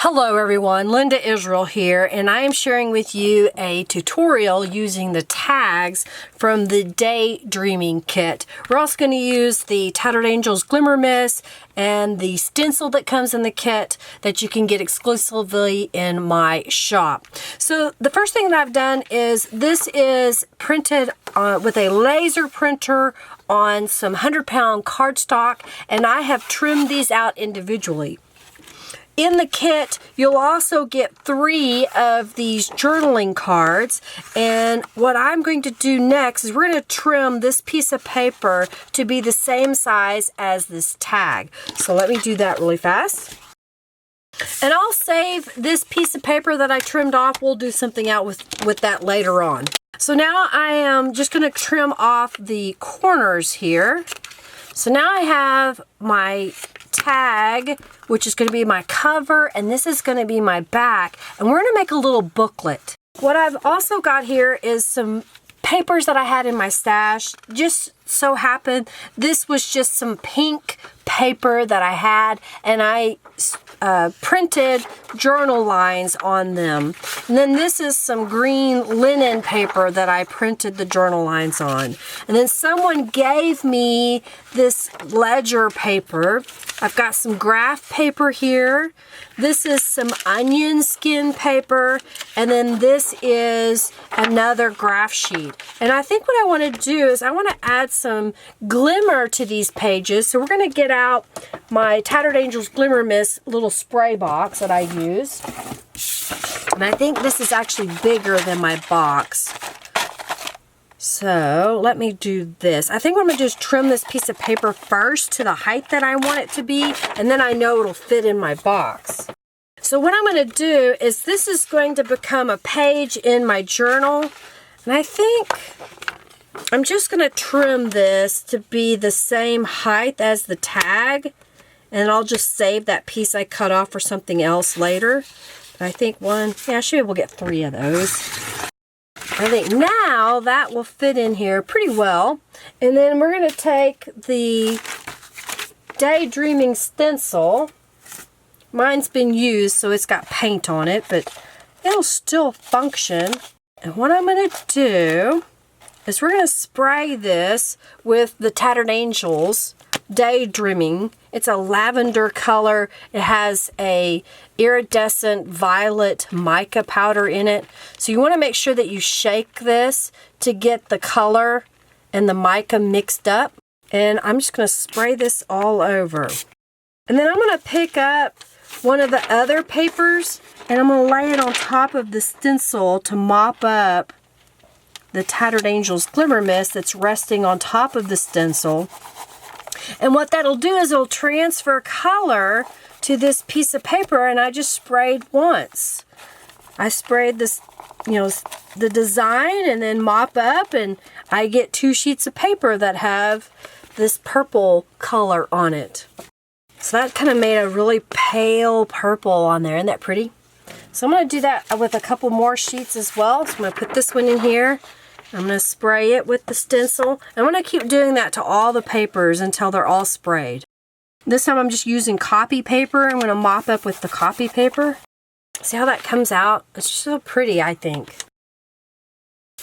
Hello everyone, Linda Israel here, and I am sharing with you a tutorial using the tags from the Daydreaming kit. We're also going to use the Tattered Angels Glimmer Mists and the stencil that comes in the kit that you can get exclusively in my shop. So the first thing that I've done is this is printed with a laser printer on some 100-pound cardstock, and I have trimmed these out individually. In the kit, you'll also get 3 of these journaling cards, and what I'm going to do next is we're going to trim this piece of paper to be the same size as this tag. So let me do that really fast. And I'll save this piece of paper that I trimmed off. We'll do something out with that later on. So now I am just going to trim off the corners here. So now I have my tag, which is going to be my cover, and this is going to be my back, and we're going to make a little booklet. What I've also got here is some papers that I had in my stash. Just so happened this was just some pink paper that I had, and I printed journal lines on them. And then this is some green linen paper that I printed the journal lines on. And then someone gave me this ledger paper. I've got some graph paper here. This is some onion skin paper. And then this is another graph sheet. And I think what I want to do is I want to add some glimmer to these pages. So we're going to get out my Tattered Angels Glimmer Mists little spray box that I use. And I think this is actually bigger than my box. So let me do this. I think what I'm going to do is trim this piece of paper first to the height that I want it to be, and then I know it'll fit in my box. So what I'm going to do is this is going to become a page in my journal, and I think I'm just going to trim this to be the same height as the tag, and I'll just save that piece I cut off for something else later. But I think I should be able to get 3 of those. I think now that will fit in here pretty well. And then we're going to take the Daydreaming Stencil. Mine's been used, so it's got paint on it, but it'll still function. And what I'm going to do is we're going to spray this with the Tattered Angels Daydreaming. It's a lavender color. It has a iridescent violet mica powder in it. So you want to make sure that you shake this to get the color and the mica mixed up. And I'm just going to spray this all over. And then I'm going to pick up one of the other papers and I'm going to lay it on top of the stencil to mop up the Tattered Angels Glimmer Mist that's resting on top of the stencil. And what that'll do is it'll transfer color to this piece of paper, and I just sprayed once. I sprayed this, the design and then mop up, and I get 2 sheets of paper that have this purple color on it. So that kind of made a really pale purple on there. Isn't that pretty? So I'm going to do that with a couple more sheets as well. So I'm going to put this one in here. I'm going to spray it with the stencil. I'm going to keep doing that to all the papers until they're all sprayed. This time I'm just using copy paper. I'm going to mop up with the copy paper. See how that comes out? It's just so pretty, I think.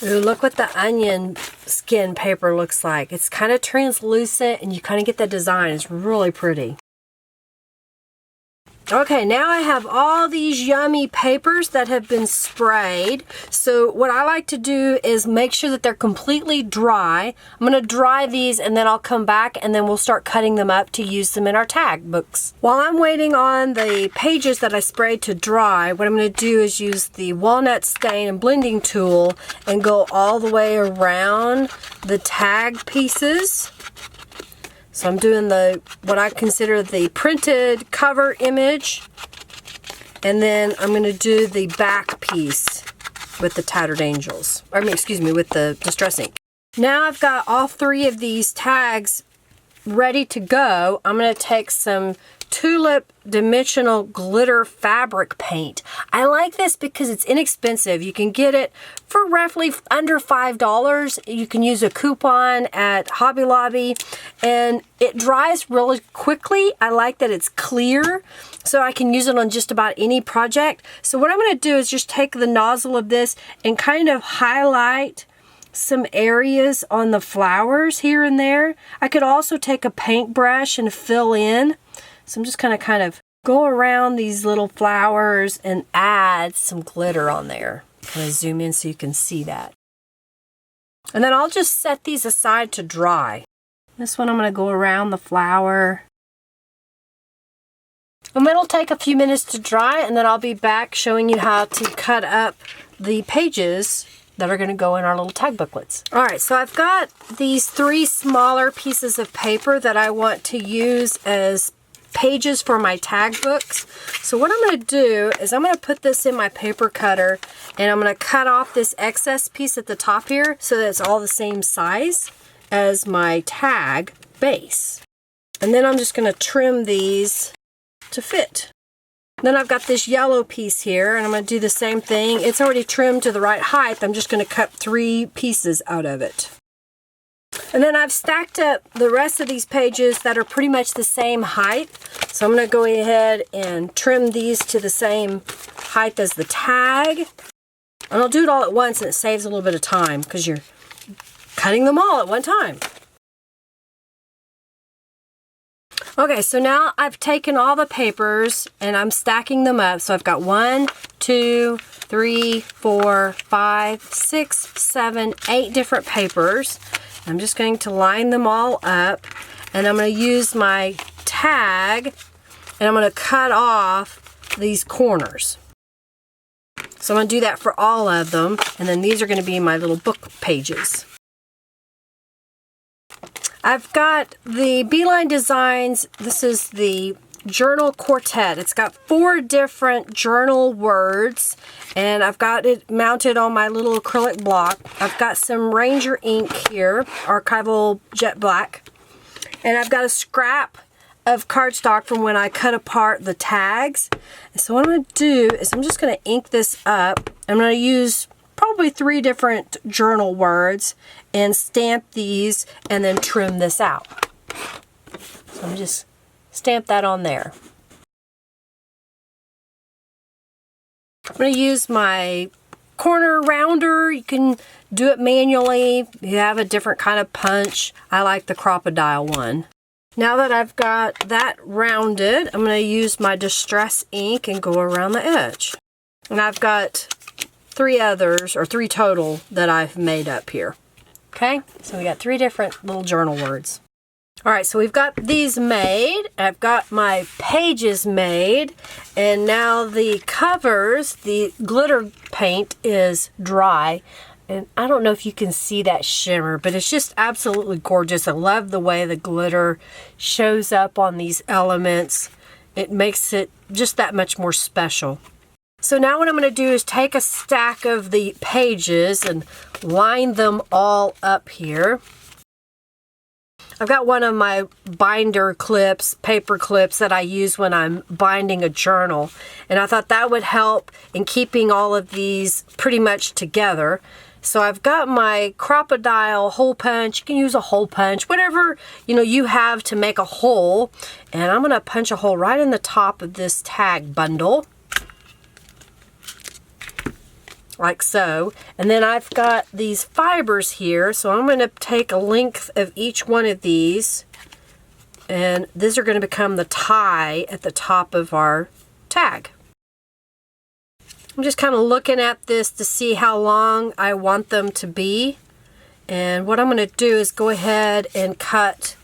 Ooh, look what the onion skin paper looks like. It's kind of translucent and you kind of get the design. It's really pretty. Okay, now I have all these yummy papers that have been sprayed. So what I like to do is make sure that they're completely dry. I'm going to dry these and then I'll come back and then we'll start cutting them up to use them in our tag books. While I'm waiting on the pages that I sprayed to dry, what I'm going to do is use the walnut stain and blending tool and go all the way around the tag pieces. So I'm doing what I consider the printed cover image, and then I'm going to do the back piece with the Tattered Angels. With the Distress ink. Now I've got all 3 of these tags ready to go. I'm going to take some Tulip Dimensional Glitter Fabric Paint. I like this because it's inexpensive. You can get it for roughly under $5. You can use a coupon at Hobby Lobby, and it dries really quickly. I like that it's clear, so I can use it on just about any project. So what I'm going to do is just take the nozzle of this and kind of highlight some areas on the flowers here and there. I could also take a paintbrush and fill in. So I'm just going to kind of go around these little flowers and add some glitter on there. I'm going to zoom in so you can see that. And then I'll just set these aside to dry. This one I'm going to go around the flower. And it'll take a few minutes to dry, and then I'll be back showing you how to cut up the pages that are going to go in our little tag booklets. All right, so I've got these 3 smaller pieces of paper that I want to use as pages for my tag books. So what I'm going to do is I'm going to put this in my paper cutter, and I'm going to cut off this excess piece at the top here so that it's all the same size as my tag base. And then I'm just going to trim these to fit. Then I've got this yellow piece here, and I'm going to do the same thing. It's already trimmed to the right height. I'm just going to cut 3 pieces out of it. And then I've stacked up the rest of these pages that are pretty much the same height. So I'm going to go ahead and trim these to the same height as the tag. And I'll do it all at once, and it saves a little bit of time because you're cutting them all at one time. Okay, so now I've taken all the papers and I'm stacking them up. So I've got 1, 2, 3, 4, 5, 6, 7, 8 different papers. I'm just going to line them all up, and I'm going to use my tag, and I'm going to cut off these corners. So I'm going to do that for all of them, and then these are going to be my little book pages. I've got the Beeline Designs. This is the Journal Quartet. It's got 4 different journal words, and I've got it mounted on my little acrylic block. I've got some Ranger ink here, archival jet black, and I've got a scrap of cardstock from when I cut apart the tags. And so what I'm going to do is I'm just going to ink this up. I'm going to use probably 3 different journal words and stamp these and then trim this out. So I'm just stamp that on there. I'm going to use my corner rounder. You can do it manually. You have a different kind of punch. I like the crocodile one. Now that I've got that rounded, I'm going to use my Distress ink and go around the edge. And I've got 3 others, or 3 total, that I've made up here. Okay, so we got 3 different little journal words. All right, so we've got these made. I've got my pages made, and now the covers, the glitter paint is dry. And I don't know if you can see that shimmer, but it's just absolutely gorgeous. I love the way the glitter shows up on these elements. It makes it just that much more special. So now what I'm going to do is take a stack of the pages and line them all up here. I've got one of my binder clips, paper clips that I use when I'm binding a journal. And I thought that would help in keeping all of these pretty much together. So I've got my crocodile hole punch. You can use a hole punch, whatever you have to make a hole. And I'm going to punch a hole right in the top of this tag bundle. Like so. And then I've got these fibers here, so I'm going to take a length of each one of these, and these are going to become the tie at the top of our tag. I'm just kind of looking at this to see how long I want them to be, and what I'm going to do is go ahead and cut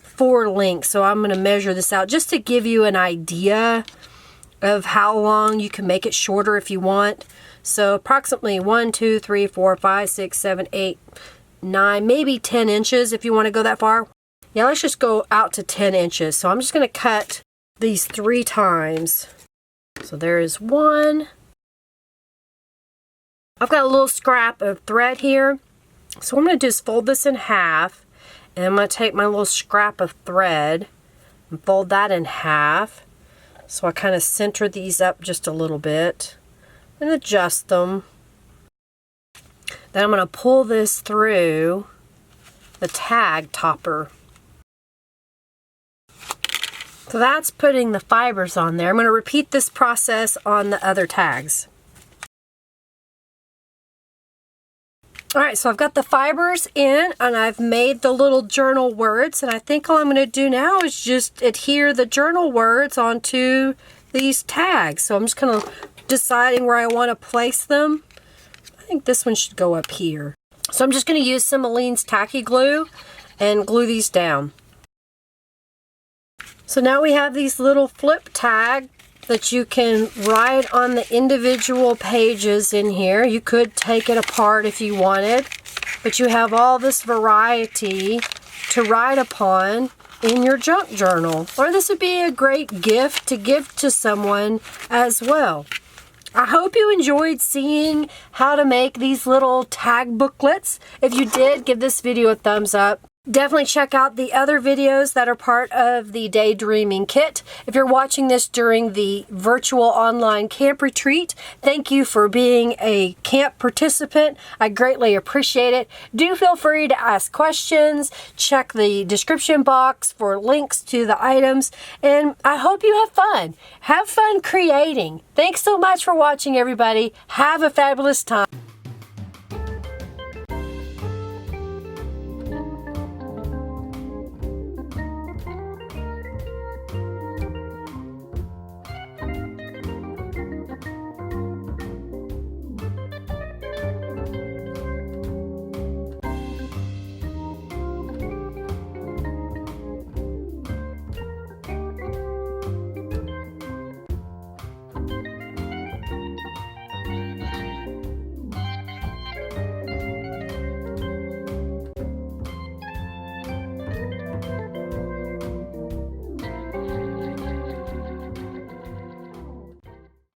4 lengths. So I'm going to measure this out just to give you an idea of how long you can make it shorter if you want. So approximately 1, 2, 3, 4, 5, 6, 7, 8, 9, maybe 10 inches if you want to go that far. Yeah, let's just go out to 10 inches. So I'm just going to cut these 3 times. So there is 1. I've got a little scrap of thread here. So what I'm going to do is fold this in half. And I'm going to take my little scrap of thread and fold that in half. So I kind of center these up just a little bit and adjust them. Then I'm going to pull this through the tag topper. So that's putting the fibers on there. I'm going to repeat this process on the other tags. Alright, so I've got the fibers in and I've made the little journal words, and I think all I'm going to do now is just adhere the journal words onto these tags. So I'm just kind of deciding where I want to place them. I think this one should go up here. So I'm just going to use some Aleene's tacky glue and glue these down. So now we have these little flip tag that you can write on the individual pages in here. You could take it apart if you wanted, but you have all this variety to write upon in your junk journal. Or this would be a great gift to give to someone as well. I hope you enjoyed seeing how to make these little tag booklets. If you did, give this video a thumbs up. Definitely check out the other videos that are part of the Daydreaming Kit. If you're watching this during the virtual online camp retreat, thank you for being a camp participant. I greatly appreciate it. Do feel free to ask questions. Check the description box for links to the items. And I hope you have fun. Have fun creating. Thanks so much for watching, everybody. Have a fabulous time.